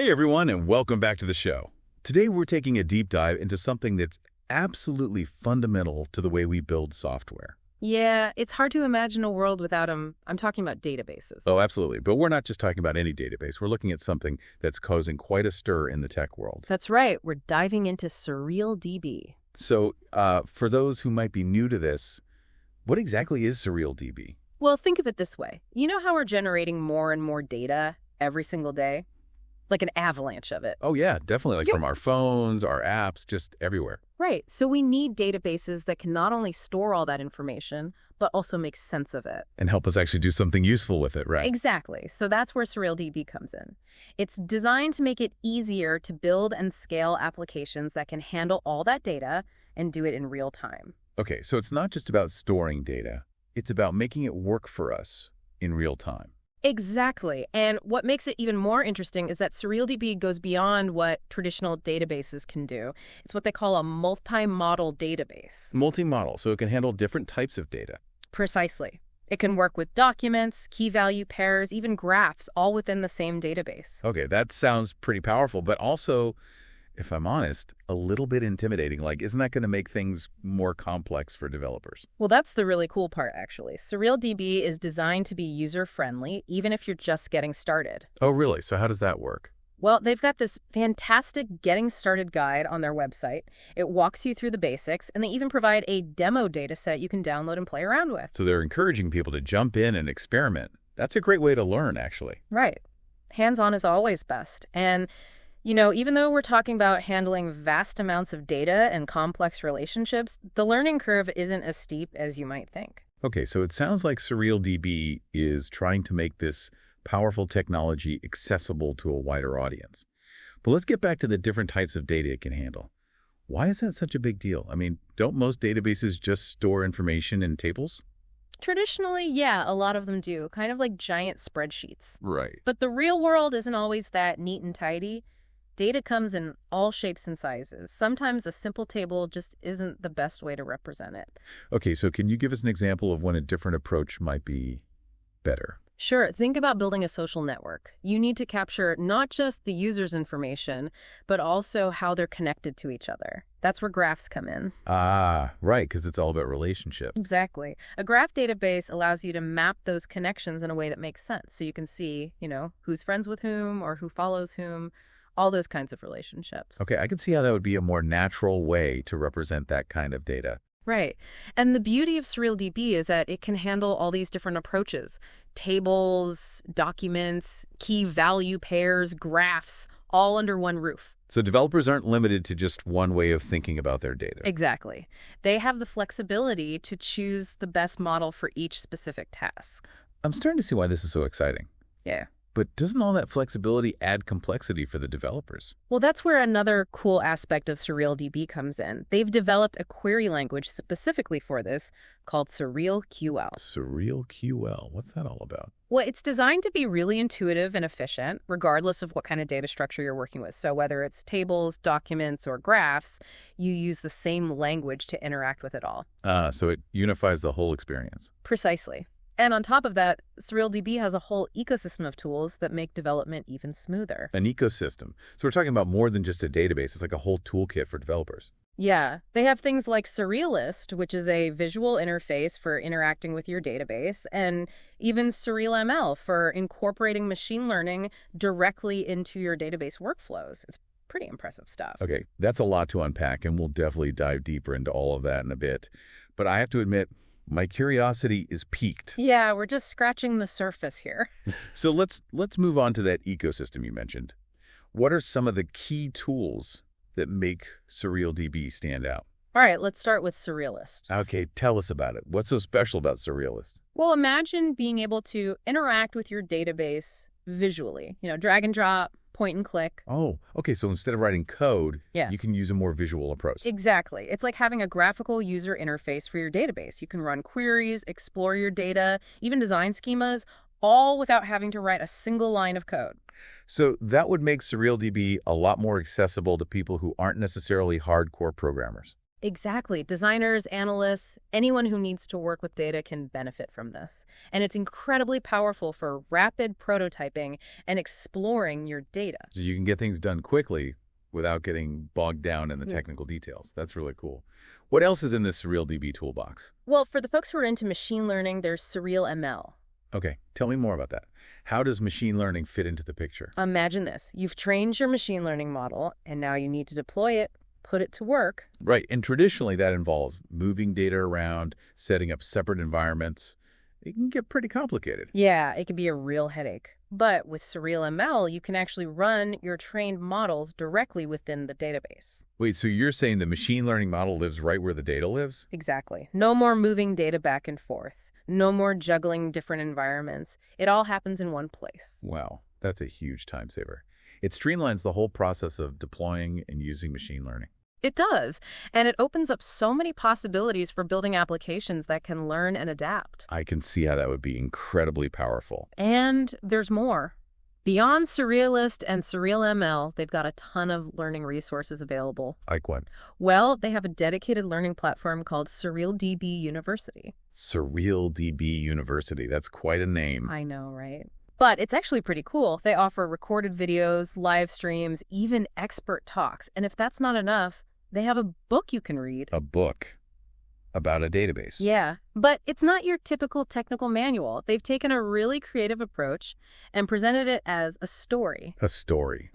Hey everyone, and welcome back to the show. Today we're taking a deep dive into something that's absolutely fundamental to the way we build software. Yeah, it's hard to imagine a world without them. I'm talking about databases. Oh, absolutely. But we're not just talking about any database. We're looking at something that's causing quite a stir in the tech world. That's right. We're diving into SurrealDB. So, for those who might be new to this, what exactly is SurrealDB? Well, think of it this way. You know how we're generating more and more data every single day? Like an avalanche of it. Oh yeah, definitely. Like from our phones, our apps, just everywhere. Right. So we need databases that can not only store all that information, but also make sense of it. And help us actually do something useful with it, right? Exactly. So that's where SurrealDB comes in. It's designed to make it easier to build and scale applications that can handle all that data and do it in real time. Okay, so it's not just about storing data. It's about making it work for us in real time. Exactly. And what makes it even more interesting is that SurrealDB goes beyond what traditional databases can do. It's what they call a multi-model database. Multi-model, so it can handle different types of data. Precisely. It can work with documents, key value pairs, even graphs, all within the same database. Okay, that sounds pretty powerful, but also, if I'm honest, a little bit intimidating. Like, isn't that going to make things more complex for developers? Well, that's the really cool part, actually. SurrealDB is designed to be user-friendly, even if you're just getting started. Oh, really? So how does that work? Well, they've got this fantastic Getting Started guide on their website. It walks you through the basics, and they even provide a demo data set you can download and play around with. So they're encouraging people to jump in and experiment. That's a great way to learn, actually. Right. Hands-on is always best. And you know, even though we're talking about handling vast amounts of data and complex relationships, the learning curve isn't as steep as you might think. Okay, so it sounds like SurrealDB is trying to make this powerful technology accessible to a wider audience. But let's get back to the different types of data it can handle. Why is that such a big deal? I mean, don't most databases just store information in tables? Traditionally, yeah, a lot of them do, kind of like giant spreadsheets. Right. But the real world isn't always that neat and tidy. Data comes in all shapes and sizes. Sometimes a simple table just isn't the best way to represent it. Okay, so can you give us an example of when a different approach might be better? Sure. Think about building a social network. You need to capture not just the user's information, but also how they're connected to each other. That's where graphs come in. Ah, right, because it's all about relationships. Exactly. A graph database allows you to map those connections in a way that makes sense. So you can see, who's friends with whom or who follows whom. All those kinds of relationships. Okay, I can see how that would be a more natural way to represent that kind of data. Right. And the beauty of SurrealDB is that it can handle all these different approaches. Tables, documents, key value pairs, graphs, all under one roof. So developers aren't limited to just one way of thinking about their data. Exactly. They have the flexibility to choose the best model for each specific task. I'm starting to see why this is so exciting. Yeah. But doesn't all that flexibility add complexity for the developers? Well, that's where another cool aspect of SurrealDB comes in. They've developed a query language specifically for this called SurrealQL. SurrealQL, what's that all about? Well, it's designed to be really intuitive and efficient, regardless of what kind of data structure you're working with. So whether it's tables, documents, or graphs, you use the same language to interact with it all. So it unifies the whole experience. Precisely. And on top of that, SurrealDB has a whole ecosystem of tools that make development even smoother. An ecosystem. So we're talking about more than just a database. It's like a whole toolkit for developers. Yeah. They have things like Surrealist, which is a visual interface for interacting with your database, and even SurrealML for incorporating machine learning directly into your database workflows. It's pretty impressive stuff. Okay, that's a lot to unpack, and we'll definitely dive deeper into all of that in a bit. But I have to admit, my curiosity is piqued. Yeah, we're just scratching the surface here. So let's move on to that ecosystem you mentioned. What are some of the key tools that make SurrealDB stand out? All right, let's start with Surrealist. Okay, tell us about it. What's so special about Surrealist? Well, imagine being able to interact with your database visually. Drag and drop, point and click. Oh, okay, so instead of writing code, Yeah. you can use a more visual approach. Exactly. It's like having a graphical user interface for your database. You can run queries, explore your data, even design schemas, all without having to write a single line of code. So that would make SurrealDB a lot more accessible to people who aren't necessarily hardcore programmers. Exactly. Designers, analysts, anyone who needs to work with data can benefit from this. And it's incredibly powerful for rapid prototyping and exploring your data. So you can get things done quickly without getting bogged down in the Hmm. technical details. That's really cool. What else is in this SurrealDB toolbox? Well, for the folks who are into machine learning, there's SurrealML. Okay, tell me more about that. How does machine learning fit into the picture? Imagine this. You've trained your machine learning model, and now you need to deploy it, put it to work. Right, and traditionally that involves moving data around, setting up separate environments. It can get pretty complicated. Yeah, it can be a real headache. But with SurrealML, you can actually run your trained models directly within the database. Wait, so you're saying the machine learning model lives right where the data lives? Exactly. No more moving data back and forth. No more juggling different environments. It all happens in one place. Wow, that's a huge time saver. It streamlines the whole process of deploying and using machine learning. It does, and it opens up so many possibilities for building applications that can learn and adapt. I can see how that would be incredibly powerful. And there's more. Beyond Surrealist and SurrealML, they've got a ton of learning resources available. Like what? Well, they have a dedicated learning platform called SurrealDB University. SurrealDB University. That's quite a name. I know, right? But it's actually pretty cool. They offer recorded videos, live streams, even expert talks. And if that's not enough, they have a book you can read. A book about a database. Yeah, but it's not your typical technical manual. They've taken a really creative approach and presented it as a story. A story.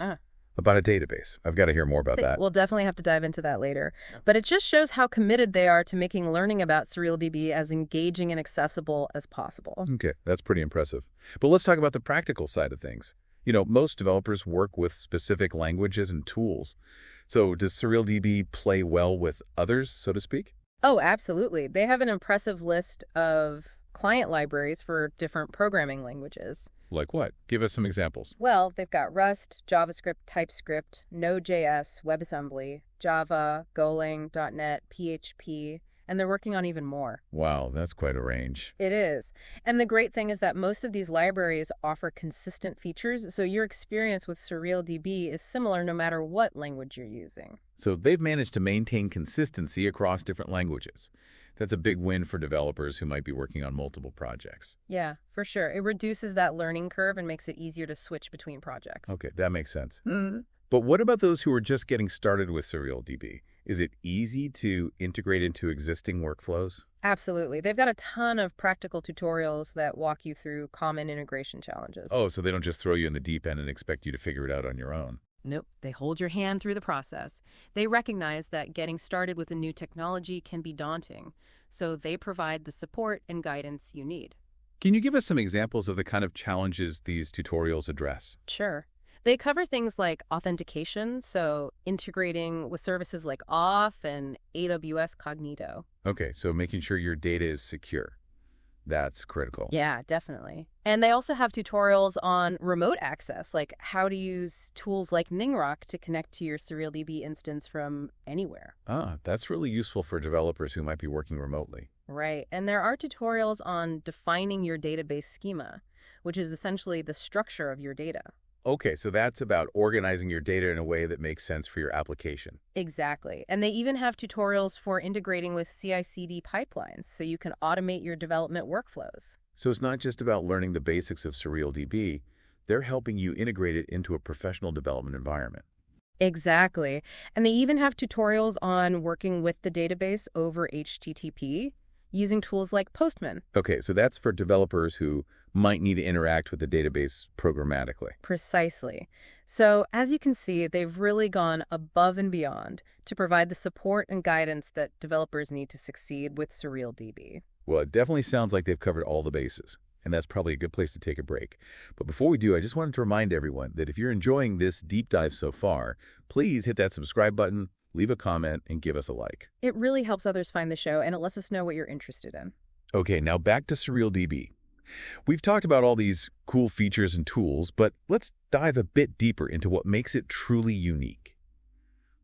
About a database. I've got to hear more about that. We'll definitely have to dive into that later. But it just shows how committed they are to making learning about SurrealDB as engaging and accessible as possible. Okay, that's pretty impressive. But let's talk about the practical side of things. You know, most developers work with specific languages and tools. So does SurrealDB play well with others, so to speak? Oh, absolutely. They have an impressive list of client libraries for different programming languages. Like what? Give us some examples. Well, they've got Rust, JavaScript, TypeScript, Node.js, WebAssembly, Java, Golang, .NET, PHP, and they're working on even more. Wow, that's quite a range. It is. And the great thing is that most of these libraries offer consistent features, so your experience with SurrealDB is similar no matter what language you're using. So they've managed to maintain consistency across different languages. That's a big win for developers who might be working on multiple projects. Yeah, for sure. It reduces that learning curve and makes it easier to switch between projects. Okay, that makes sense. But what about those who are just getting started with SurrealDB? Is it easy to integrate into existing workflows? Absolutely. They've got a ton of practical tutorials that walk you through common integration challenges. Oh, so they don't just throw you in the deep end and expect you to figure it out on your own. Nope. They hold your hand through the process. They recognize that getting started with a new technology can be daunting, so they provide the support and guidance you need. Can you give us some examples of the kind of challenges these tutorials address? Sure. They cover things like authentication, so integrating with services like Auth and AWS Cognito. Okay, so making sure your data is secure. That's critical. Yeah, definitely. And they also have tutorials on remote access, like how to use tools like Ningrok to connect to your SurrealDB instance from anywhere. That's really useful for developers who might be working remotely. Right. And there are tutorials on defining your database schema, which is essentially the structure of your data. Okay, so that's about organizing your data in a way that makes sense for your application. Exactly. And they even have tutorials for integrating with CI/CD pipelines so you can automate your development workflows. So it's not just about learning the basics of SurrealDB, they're helping you integrate it into a professional development environment. Exactly. And they even have tutorials on working with the database over HTTP using tools like Postman. Okay, so that's for developers who might need to interact with the database programmatically. Precisely. So, as you can see, they've really gone above and beyond to provide the support and guidance that developers need to succeed with SurrealDB. Well, it definitely sounds like they've covered all the bases, and that's probably a good place to take a break. But before we do, I just wanted to remind everyone that if you're enjoying this deep dive so far, please hit that subscribe button, leave a comment, and give us a like. It really helps others find the show, and it lets us know what you're interested in. Okay, now back to SurrealDB. We've talked about all these cool features and tools, but let's dive a bit deeper into what makes it truly unique.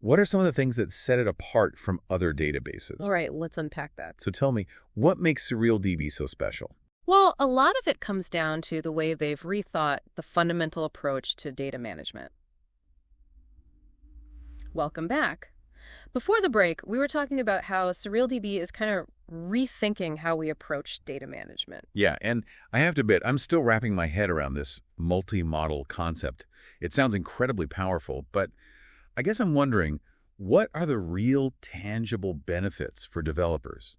What are some of the things that set it apart from other databases? All right, let's unpack that. So tell me, what makes SurrealDB so special? Well, a lot of it comes down to the way they've rethought the fundamental approach to data management. Welcome back. Before the break, we were talking about how SurrealDB is kind of rethinking how we approach data management. Yeah, and I have to admit, I'm still wrapping my head around this multi-model concept. It sounds incredibly powerful, but I guess I'm wondering, what are the real tangible benefits for developers?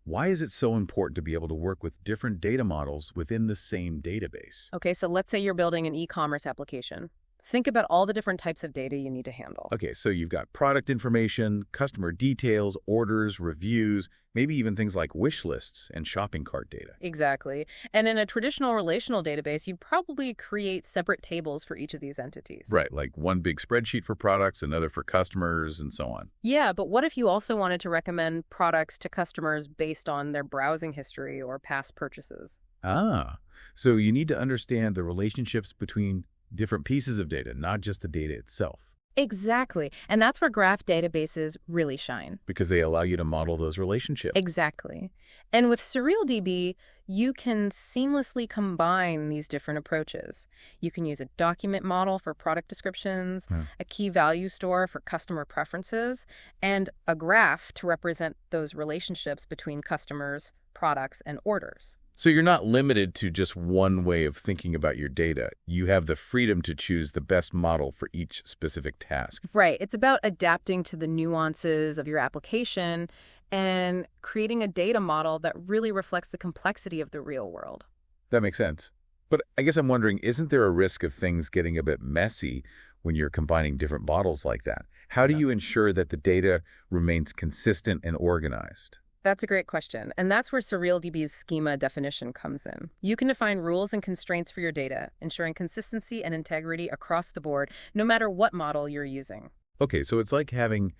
Why is it so important to be able to work with different data models within the same database? Okay, so let's say you're building an e-commerce application. Think about all the different types of data you need to handle. Okay, so you've got product information, customer details, orders, reviews, maybe even things like wish lists and shopping cart data. Exactly. And in a traditional relational database, you'd probably create separate tables for each of these entities. Right, like one big spreadsheet for products, another for customers, and so on. Yeah, but what if you also wanted to recommend products to customers based on their browsing history or past purchases? Ah, so you need to understand the relationships between different pieces of data, not just the data itself, Exactly. And that's where graph databases really shine. because they allow you to model those relationships. Exactly. And with SurrealDB, you can seamlessly combine these different approaches. You can use a document model for product descriptions, a key value store for customer preferences, and a graph to represent those relationships between customers, products, and orders. So you're not limited to just one way of thinking about your data. You have the freedom to choose the best model for each specific task. Right. It's about adapting to the nuances of your application and creating a data model that really reflects the complexity of the real world. That makes sense. But I guess I'm wondering, isn't there a risk of things getting a bit messy when you're combining different models like that? How do you ensure that the data remains consistent and organized? That's a great question, and that's where SurrealDB's schema definition comes in. You can define rules and constraints for your data, ensuring consistency and integrity across the board, no matter what model you're using. Okay, so it's like having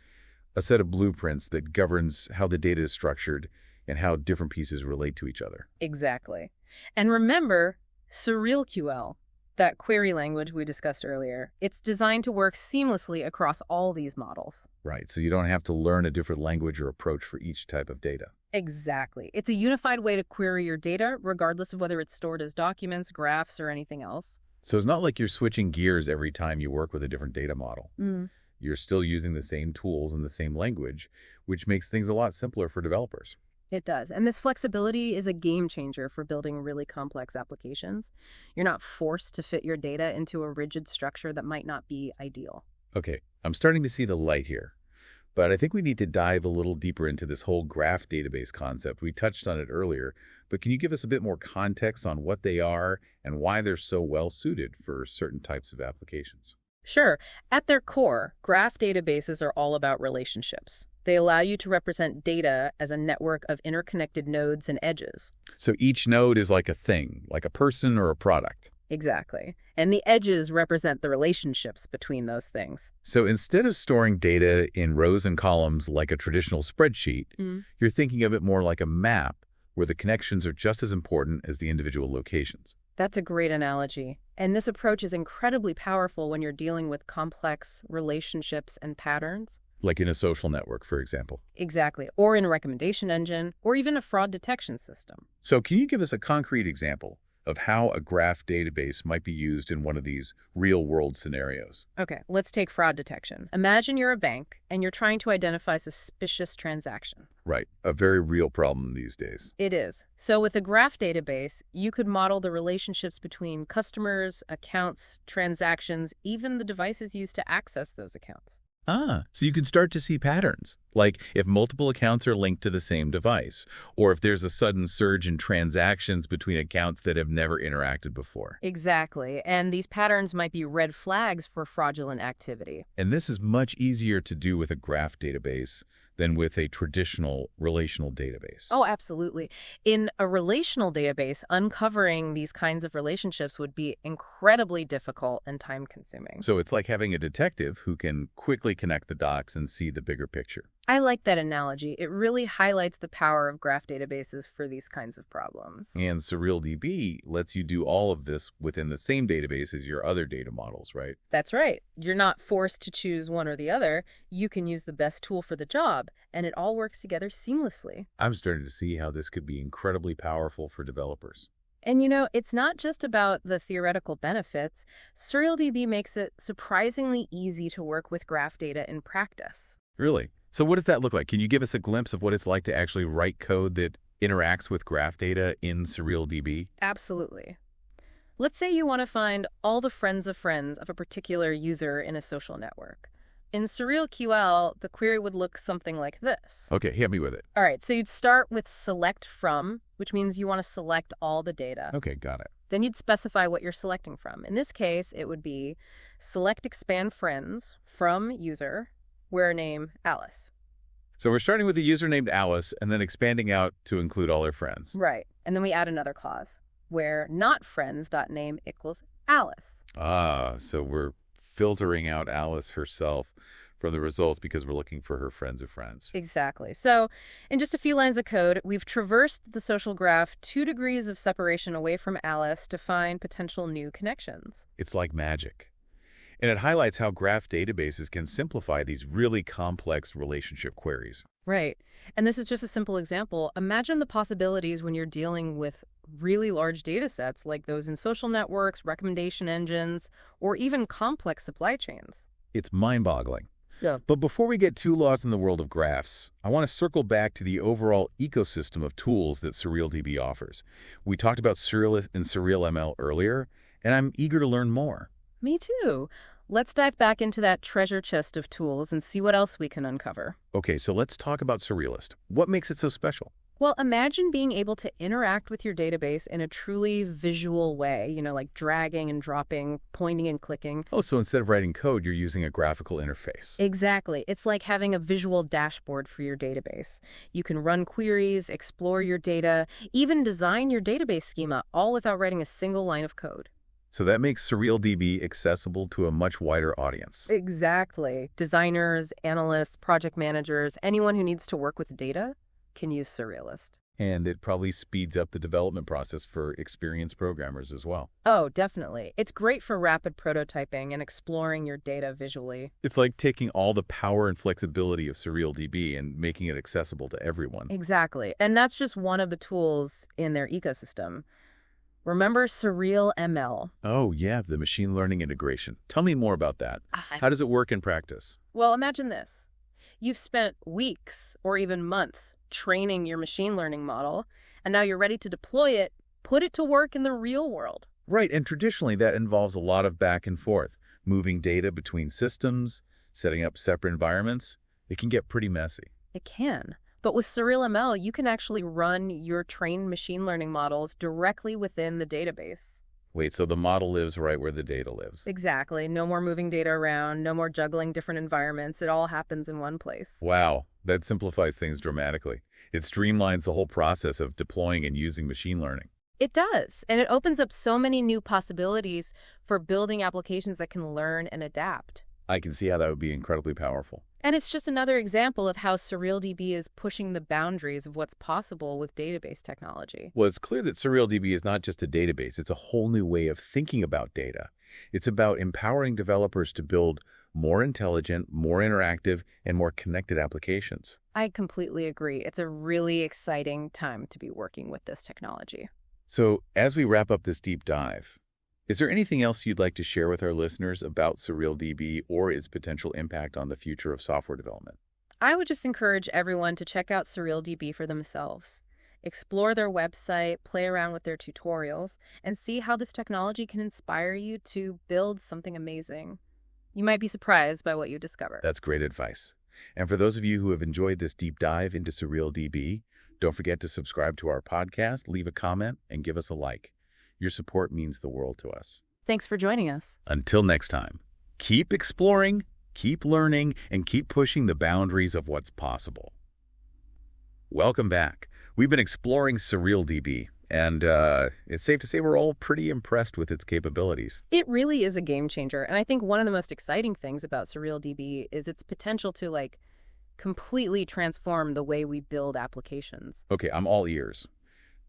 a set of blueprints that governs how the data is structured and how different pieces relate to each other. Exactly. And remember, SurrealQL, that query language we discussed earlier, it's designed to work seamlessly across all these models. Right, so you don't have to learn a different language or approach for each type of data. Exactly. It's a unified way to query your data, regardless of whether it's stored as documents, graphs, or anything else. So it's not like you're switching gears every time you work with a different data model. You're still using the same tools and the same language, which makes things a lot simpler for developers. It does. And this flexibility is a game changer for building really complex applications. You're not forced to fit your data into a rigid structure that might not be ideal. Okay, I'm starting to see the light here, but I think we need to dive a little deeper into this whole graph database concept. We touched on it earlier, but can you give us a bit more context on what they are and why they're so well suited for certain types of applications? Sure. At their core, graph databases are all about relationships. They allow you to represent data as a network of interconnected nodes and edges. So each node is like a thing, like a person or a product. Exactly. And the edges represent the relationships between those things. So instead of storing data in rows and columns like a traditional spreadsheet, you're thinking of it more like a map where the connections are just as important as the individual locations. That's a great analogy. And this approach is incredibly powerful when you're dealing with complex relationships and patterns. Like in a social network, for example. Exactly. Or in a recommendation engine, or even a fraud detection system. So can you give us a concrete example of how a graph database might be used in one of these real-world scenarios? Okay, let's take fraud detection. Imagine you're a bank and you're trying to identify suspicious transactions. Right, a very real problem these days. It is. So with a graph database, you could model the relationships between customers, accounts, transactions, even the devices used to access those accounts. Ah, so you can start to see patterns, like if multiple accounts are linked to the same device, or if there's a sudden surge in transactions between accounts that have never interacted before. Exactly. And these patterns might be red flags for fraudulent activity. And this is much easier to do with a graph database than with a traditional relational database. Oh, absolutely. In a relational database, uncovering these kinds of relationships would be incredibly difficult and time-consuming. So it's like having a detective who can quickly connect the dots and see the bigger picture. I like that analogy. It really highlights the power of graph databases for these kinds of problems. And SurrealDB lets you do all of this within the same database as your other data models, right? That's right. You're not forced to choose one or the other. You can use the best tool for the job, and it all works together seamlessly. I'm starting to see how this could be incredibly powerful for developers. And you know, it's not just about the theoretical benefits. SurrealDB makes it surprisingly easy to work with graph data in practice. Really? So what does that look like? Can you give us a glimpse of what it's like to actually write code that interacts with graph data in SurrealDB? Absolutely. Let's say you want to find all the friends of a particular user in a social network. In SurrealQL, the query would look something like this. Okay, hit me with it. All right, so you'd start with select from, which means you want to select all the data. Okay, got it. Then you'd specify what you're selecting from. In this case, it would be select expand friends from user, where name Alice. So we're starting with a user named Alice and then expanding out to include all her friends. Right. And then we add another clause, where not friends.name equals Alice. Ah, so we're filtering out Alice herself from the results because we're looking for her friends of friends. Exactly. So in just a few lines of code, we've traversed the social graph 2 degrees of separation away from Alice to find potential new connections. It's like magic. And it highlights how graph databases can simplify these really complex relationship queries. Right. And this is just a simple example. Imagine the possibilities when you're dealing with really large data sets like those in social networks, recommendation engines, or even complex supply chains. It's mind-boggling. Yeah. But before we get too lost in the world of graphs, I want to circle back to the overall ecosystem of tools that SurrealDB offers. We talked about Surrealist and SurrealML earlier, and I'm eager to learn more. Me too. Let's dive back into that treasure chest of tools and see what else we can uncover. Okay, so let's talk about Surrealist. What makes it so special? Well, imagine being able to interact with your database in a truly visual way, like dragging and dropping, pointing and clicking. Oh, so instead of writing code, you're using a graphical interface. Exactly. It's like having a visual dashboard for your database. You can run queries, explore your data, even design your database schema, all without writing a single line of code. So that makes SurrealDB accessible to a much wider audience. Exactly. Designers, analysts, project managers, anyone who needs to work with data can use Surrealist. And it probably speeds up the development process for experienced programmers as well. Oh, definitely. It's great for rapid prototyping and exploring your data visually. It's like taking all the power and flexibility of SurrealDB and making it accessible to everyone. Exactly. And that's just one of the tools in their ecosystem. Remember SurrealML? Oh, yeah, the machine learning integration. Tell me more about that. How does it work in practice? Well, imagine this. You've spent weeks or even months training your machine learning model, and now you're ready to deploy it, put it to work in the real world. Right, and traditionally that involves a lot of back and forth, moving data between systems, setting up separate environments. It can get pretty messy. It can. But with SurrealML, you can actually run your trained machine learning models directly within the database. Wait, so the model lives right where the data lives? Exactly. No more moving data around, no more juggling different environments. It all happens in one place. Wow, that simplifies things dramatically. It streamlines the whole process of deploying and using machine learning. It does. And it opens up so many new possibilities for building applications that can learn and adapt. I can see how that would be incredibly powerful. And it's just another example of how SurrealDB is pushing the boundaries of what's possible with database technology. Well, it's clear that SurrealDB is not just a database. It's a whole new way of thinking about data. It's about empowering developers to build more intelligent, more interactive, and more connected applications. I completely agree. It's a really exciting time to be working with this technology. So, as we wrap up this deep dive, is there anything else you'd like to share with our listeners about SurrealDB or its potential impact on the future of software development? I would just encourage everyone to check out SurrealDB for themselves. Explore their website, play around with their tutorials, and see how this technology can inspire you to build something amazing. You might be surprised by what you discover. That's great advice. And for those of you who have enjoyed this deep dive into SurrealDB, don't forget to subscribe to our podcast, leave a comment, and give us a like. Your support means the world to us. Thanks for joining us. Until next time, keep exploring, keep learning, and keep pushing the boundaries of what's possible. Welcome back. We've been exploring SurrealDB, and it's safe to say we're all pretty impressed with its capabilities. It really is a game changer, and I think one of the most exciting things about SurrealDB is its potential to, completely transform the way we build applications. Okay, I'm all ears.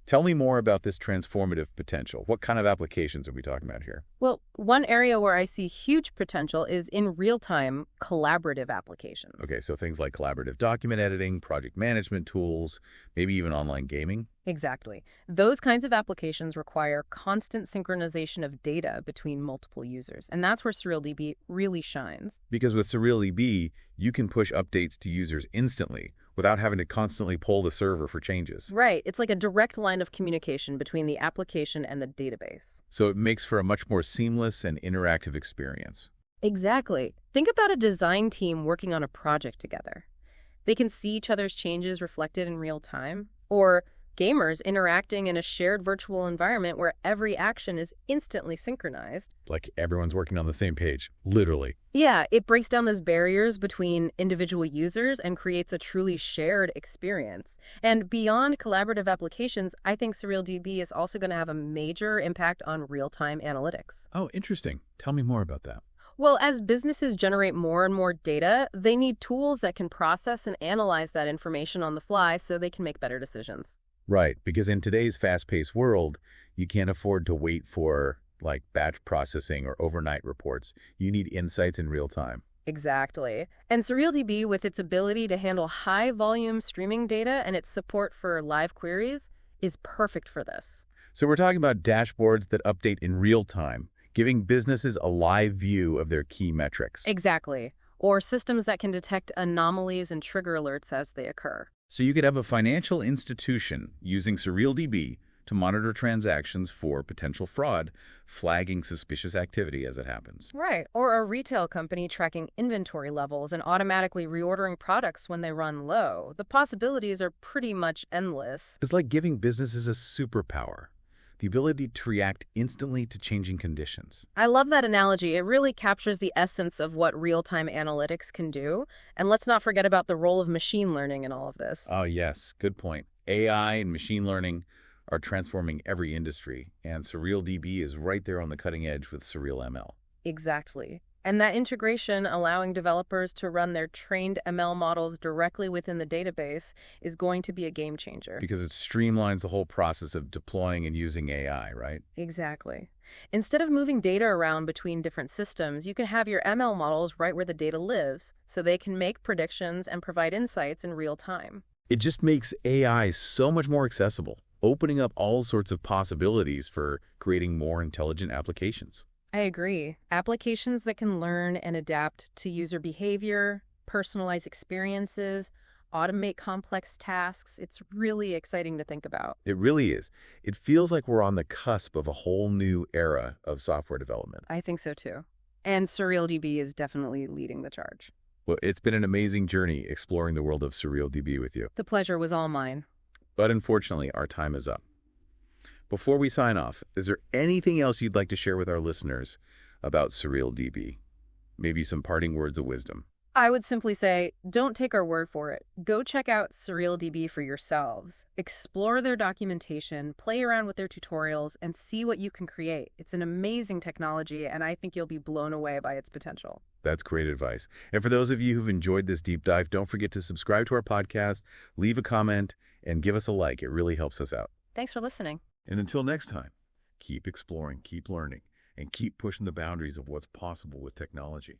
Tell me more about this transformative potential. What kind of applications are we talking about here? Well, one area where I see huge potential is in real-time collaborative applications. Okay, so things like collaborative document editing, project management tools, maybe even online gaming. Exactly. Those kinds of applications require constant synchronization of data between multiple users, and that's where SurrealDB really shines. Because with SurrealDB, you can push updates to users instantly without having to constantly poll the server for changes. Right. It's like a direct line of communication between the application and the database. So it makes for a much more seamless and interactive experience. Exactly. Think about a design team working on a project together. They can see each other's changes reflected in real time, or gamers interacting in a shared virtual environment where every action is instantly synchronized. Like everyone's working on the same page, literally. Yeah, it breaks down those barriers between individual users and creates a truly shared experience. And beyond collaborative applications, I think SurrealDB is also going to have a major impact on real-time analytics. Oh, interesting. Tell me more about that. Well, as businesses generate more and more data, they need tools that can process and analyze that information on the fly so they can make better decisions. Right, because in today's fast-paced world, you can't afford to wait for, like, batch processing or overnight reports. You need insights in real time. Exactly. And SurrealDB, with its ability to handle high-volume streaming data and its support for live queries, is perfect for this. So we're talking about dashboards that update in real time, giving businesses a live view of their key metrics. Exactly. Or systems that can detect anomalies and trigger alerts as they occur. So you could have a financial institution using SurrealDB to monitor transactions for potential fraud, flagging suspicious activity as it happens. Right. Or a retail company tracking inventory levels and automatically reordering products when they run low. The possibilities are pretty much endless. It's like giving businesses a superpower, the ability to react instantly to changing conditions. I love that analogy. It really captures the essence of what real-time analytics can do. And let's not forget about the role of machine learning in all of this. Oh, yes. Good point. AI and machine learning are transforming every industry, and SurrealDB is right there on the cutting edge with SurrealML. Exactly. And that integration, allowing developers to run their trained ML models directly within the database, is going to be a game changer. Because it streamlines the whole process of deploying and using AI, right? Exactly. Instead of moving data around between different systems, you can have your ML models right where the data lives, so they can make predictions and provide insights in real time. It just makes AI so much more accessible, opening up all sorts of possibilities for creating more intelligent applications. I agree. Applications that can learn and adapt to user behavior, personalize experiences, automate complex tasks. It's really exciting to think about. It really is. It feels like we're on the cusp of a whole new era of software development. I think so too. And SurrealDB is definitely leading the charge. Well, it's been an amazing journey exploring the world of SurrealDB with you. The pleasure was all mine. But unfortunately, our time is up. Before we sign off, is there anything else you'd like to share with our listeners about SurrealDB? Maybe some parting words of wisdom. I would simply say, don't take our word for it. Go check out SurrealDB for yourselves. Explore their documentation, play around with their tutorials, and see what you can create. It's an amazing technology, and I think you'll be blown away by its potential. That's great advice. And for those of you who've enjoyed this deep dive, don't forget to subscribe to our podcast, leave a comment, and give us a like. It really helps us out. Thanks for listening. And until next time, keep exploring, keep learning, and keep pushing the boundaries of what's possible with technology.